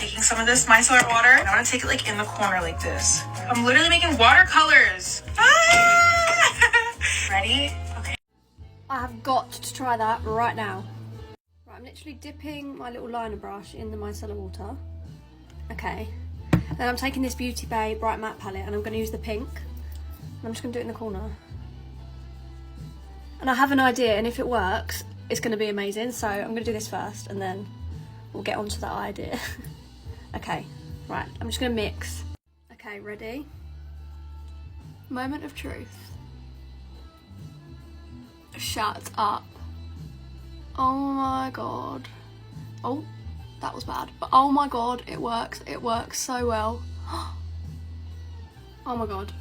taking some of this micellar water and I want to take it like in the corner like this. I'm literally making watercolors. Ah! Ready? Okay. I have got to try that right now. Right, I'm literally dipping my little liner brush in the micellar water. Okay. Then I'm taking this Beauty Bay Bright Matte palette and I'm going to use the pink. And I'm just going to do it in the corner. And I have an idea, and if it works, it's going to be amazing. So I'm going to do this first and then we'll get onto that idea. Okay, right, I'm just going to mix. Okay, ready? Moment of truth. Shut up. Oh my god. Oh, that was bad. But oh my god, it works. It works so well. Oh my god.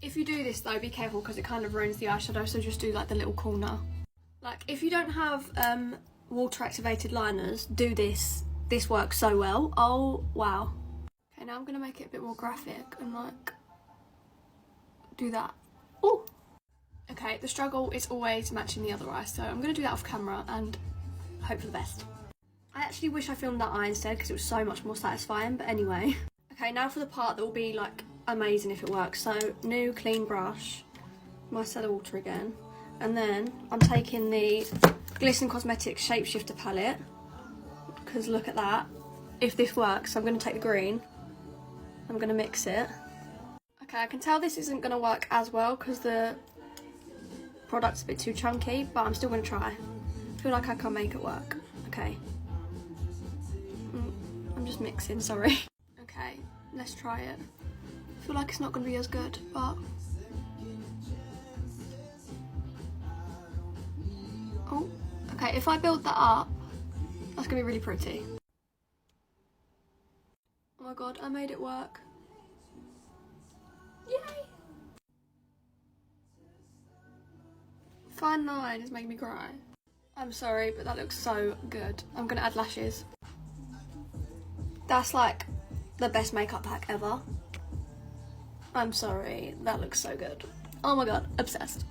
If you do this though, be careful because it kind of ruins the eyeshadow, so just do like the little corner. Like if you don't have water activated liners, do this. This works so well. Oh wow. Okay, now I'm gonna make it a bit more graphic and like do that. Oh. Okay, the struggle is always matching the other eye, so I'm going to do that off camera and hope for the best. I actually wish I filmed that eye instead because it was so much more satisfying, but anyway. Okay, now for the part that will be like amazing if it works. So, new clean brush, micellar water again, and then I'm taking the Glisten Cosmetics Shapeshifter palette because look at that. If this works, I'm going to take the green, I'm going to mix it. Okay, I can tell this isn't going to work as well because the product's a bit too chunky, but I'm still going to try. I feel like I can make it work. Okay. I'm just mixing, sorry. Okay, let's try it. I feel like it's not going to be as good, but... Oh, okay, if I build that up, that's going to be really pretty. Oh my god, I made it work. Yay! Fine line is making me cry. I'm sorry, but that looks so good. I'm gonna add lashes. That's like the best makeup pack ever. I'm sorry, that looks so good. Oh my god, obsessed.